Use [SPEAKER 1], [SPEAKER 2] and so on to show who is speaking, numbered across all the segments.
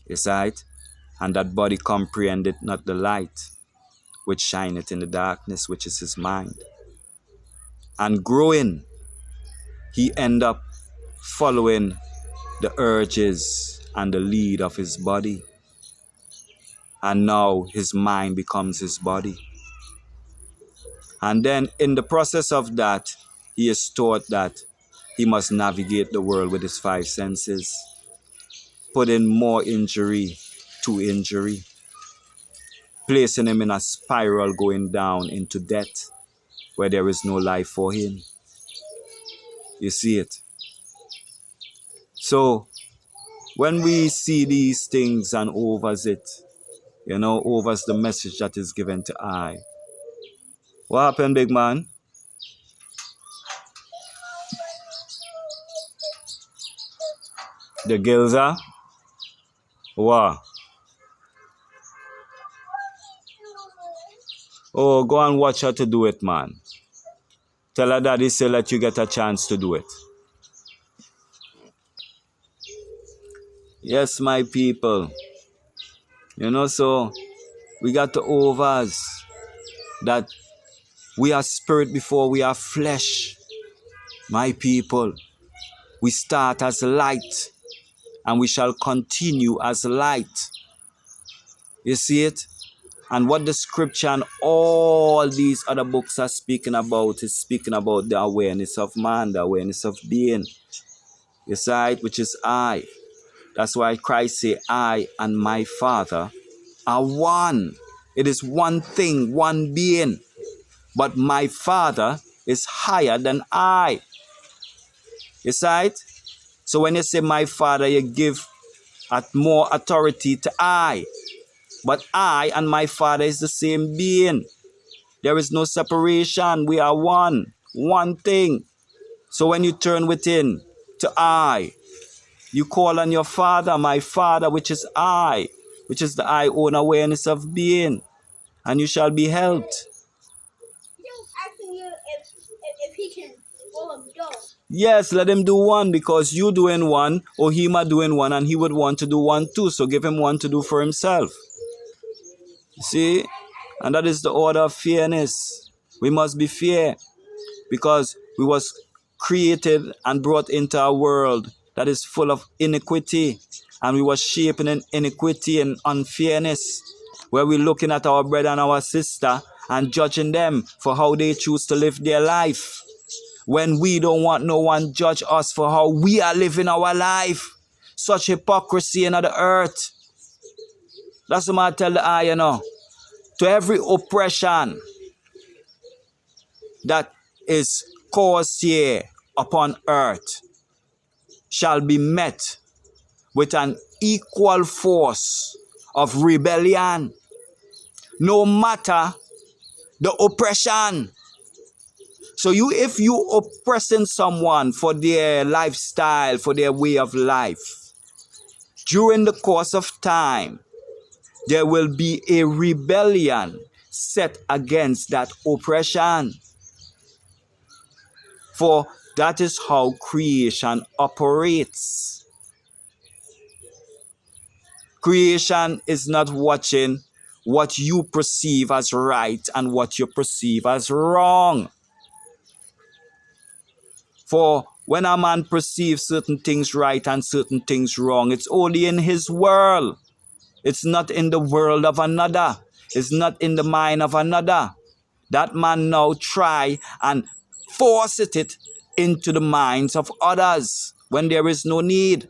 [SPEAKER 1] Is right? And that body comprehended not the light, which shineth in the darkness, which is his mind. And growing, he end up following the urges and the lead of his body. And now his mind becomes his body. And then in the process of that, he is taught that he must navigate the world with his five senses, putting more injury to injury, placing him in a spiral going down into death where there is no life for him. You see it? So when we see these things and overs it, overs the message that is given to I. What happened, big man? The Gilza? What? Oh, go and watch her to do it, man. Tell her daddy say let you get a chance to do it. Yes, my people. So we got the overs that we are spirit before we are flesh. My people, we start as light and we shall continue as light. You see it? And what the scripture and all these other books are speaking about is speaking about the awareness of man, the awareness of being. You see it? Which is I. That's why Christ say, I and my Father are one. It is one thing, one being. But my Father is higher than I. You see it? So when you say my Father, you give more authority to I. But I and my Father is the same being. There is no separation. We are one thing. So when you turn within to I, you call on your Father, my Father, which is I, which is the I own awareness of being, and you shall be helped.
[SPEAKER 2] Asking you if he can follow go.
[SPEAKER 1] Yes, let him do one because you doing one or him are doing one and he would want to do one too. So give him one to do for himself. See? And that is the order of fairness. We must be fair because we was created and brought into a world that is full of iniquity. And we were shaping in iniquity and unfairness where we're looking at our brother and our sister and judging them for how they choose to live their life. When we don't want no one judge us for how we are living our life. Such hypocrisy in the earth. That's what I tell the eye, To every oppression that is caused here upon earth shall be met with an equal force of rebellion. No matter the oppression. So if you oppressing someone for their lifestyle, for their way of life, during the course of time, there will be a rebellion set against that oppression. For that is how creation operates. Creation is not watching what you perceive as right and what you perceive as wrong. For when a man perceives certain things right and certain things wrong, it's only in his world. It's not in the world of another. It's not in the mind of another. That man now try and force it into the minds of others when there is no need.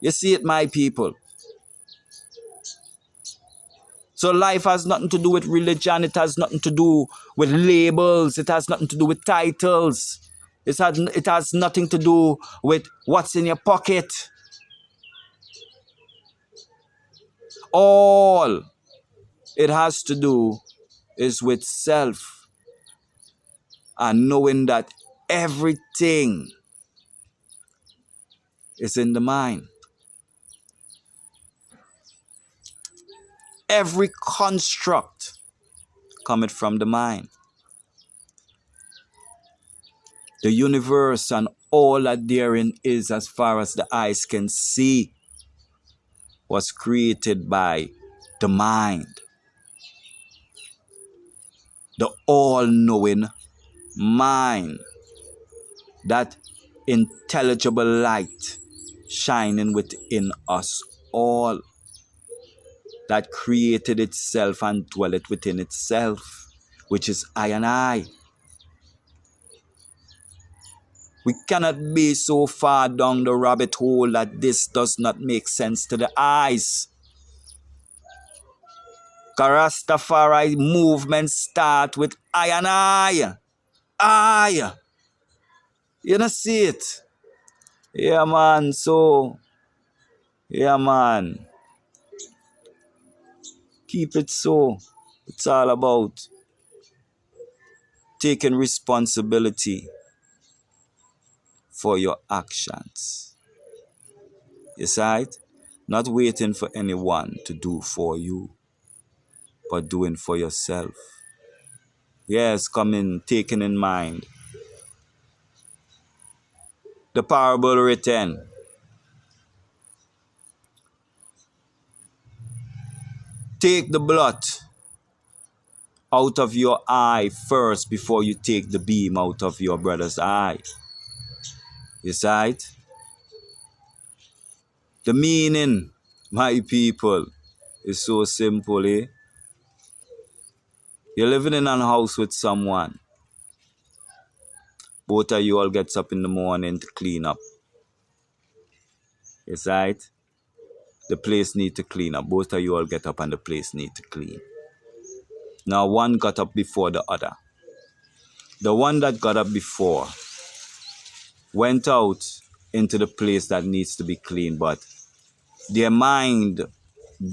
[SPEAKER 1] You see it, my people. So life has nothing to do with religion. It has nothing to do with labels. It has nothing to do with titles. It has nothing to do with what's in your pocket. All it has to do is with self and knowing that everything is in the mind. Every construct cometh from the mind. The universe and all that therein is as far as the eyes can see was created by the mind, the all-knowing mind, that intelligible light shining within us all, that created itself and dwelleth within itself, which is I and I. We cannot be so far down the rabbit hole that this does not make sense to the eyes. Rastafari movement start with I and I. I. You don't see it? Yeah, man. So, yeah, man. Keep it so. It's all about taking responsibility for your actions. You see it? Not waiting for anyone to do for you, but doing for yourself. Yes, coming, taking in mind the parable written. Take the blood out of your eye first before you take the beam out of your brother's eye. You see it? The meaning, my people, is so simple, eh? You're living in a house with someone. Both of you all gets up in the morning to clean up. You see it? The place need to clean up. Both of you all get up and the place need to clean. Now one got up before the other. The one that got up before went out into the place that needs to be cleaned, but their mind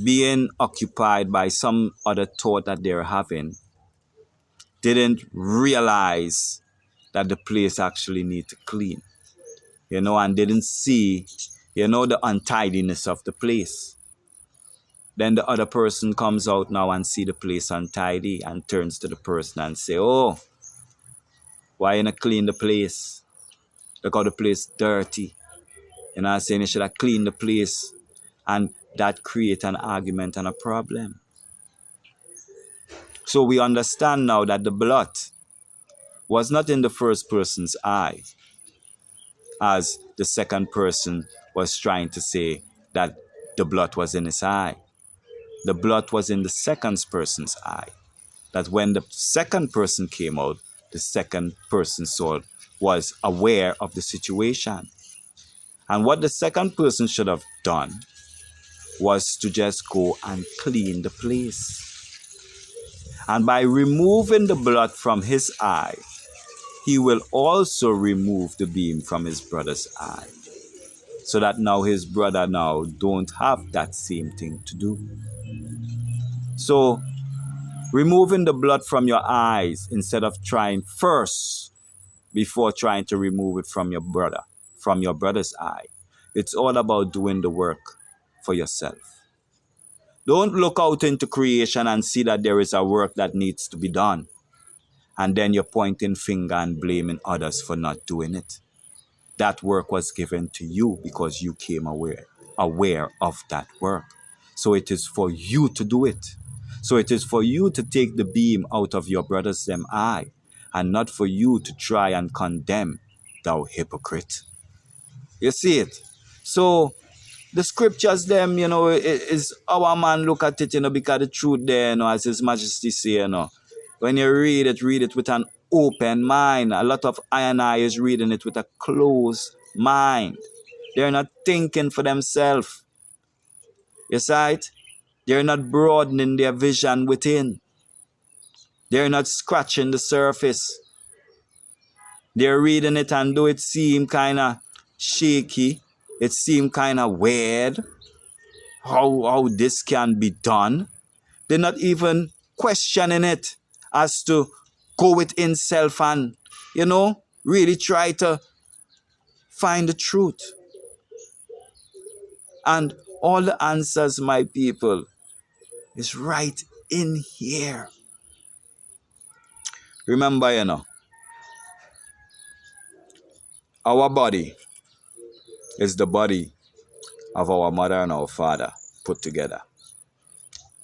[SPEAKER 1] being occupied by some other thought that they're having, didn't realize that the place actually need to clean, and didn't see, the untidiness of the place. Then the other person comes out now and see the place untidy and turns to the person and say, oh, why you not clean the place? Look how the place dirty. I'm saying you should have cleaned the place. And that create an argument and a problem. So we understand now that the blood was not in the first person's eye, as the second person was trying to say that the blood was in his eye. The blood was in the second person's eye. That when the second person came out, the second person's soul was aware of the situation. And what the second person should have done was to just go and clean the place. And by removing the blood from his eye, he will also remove the beam from his brother's eye. So that now his brother now don't have that same thing to do. So removing the blood from your eyes instead of trying first before trying to remove it from your brother's eye. It's all about doing the work for yourself. Don't look out into creation and see that there is a work that needs to be done. And then you're pointing finger and blaming others for not doing it. That work was given to you because you came aware of that work. So it is for you to do it. So it is for you to take the beam out of your brother's eye, and not for you to try and condemn, thou hypocrite. You see it? So the scriptures them, is our man look at it, because the truth there, as His Majesty say, when you read it with an open mind. A lot of I and I is reading it with a closed mind. They're not thinking for themselves. You see it? They're not broadening their vision within. They're not scratching the surface. They're reading it and though it seem kind of shaky, it seem kind of weird, how this can be done. They're not even questioning it as to go within self and, really try to find the truth. And all the answers, my people, is right in here. Remember, our body is the body of our mother and our father. put together.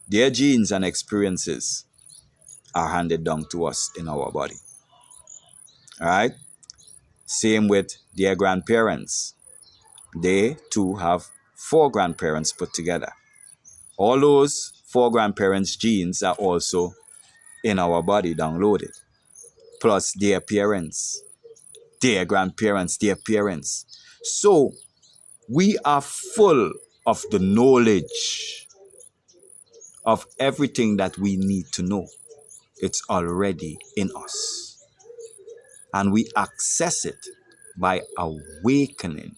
[SPEAKER 1] Their genes and experiences are handed down to us in our body. All right? Same with their grandparents. They too have 4 grandparents put together. All those 4 grandparents' genes are also in our body downloaded. Plus their parents, their grandparents, their parents. So we are full of the knowledge of everything that we need to know. It's already in us. And we access it by awakening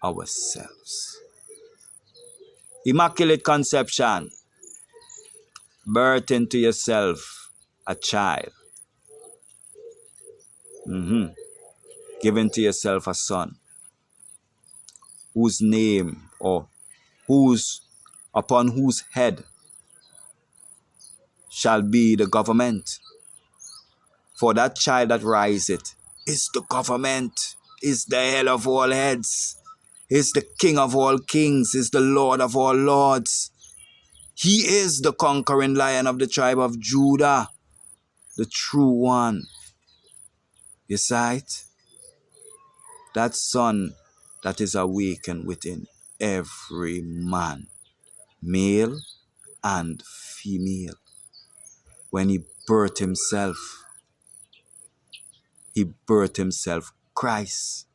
[SPEAKER 1] ourselves. Immaculate conception, birth into yourself a child, giving to yourself a son, whose name or upon whose head shall be the government. For that child that riseth is the government, is the head of all heads, is the King of all kings, is the Lord of all lords. He is the conquering Lion of the tribe of Judah, the true one. You see it? That son that is awakened within every man, male and female. When he birthed himself Christ,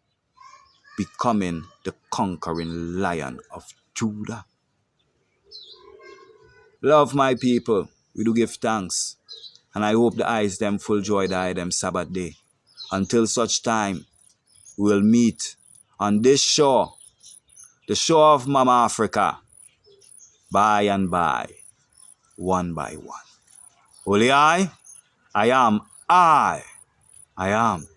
[SPEAKER 1] becoming the conquering Lion of Judah. Love my people, we do give thanks. And I hope the eyes them full joy die them Sabbath day. Until such time, we will meet on this shore, the shore of Mama Africa, by and by, one by one. Holy I am I. I am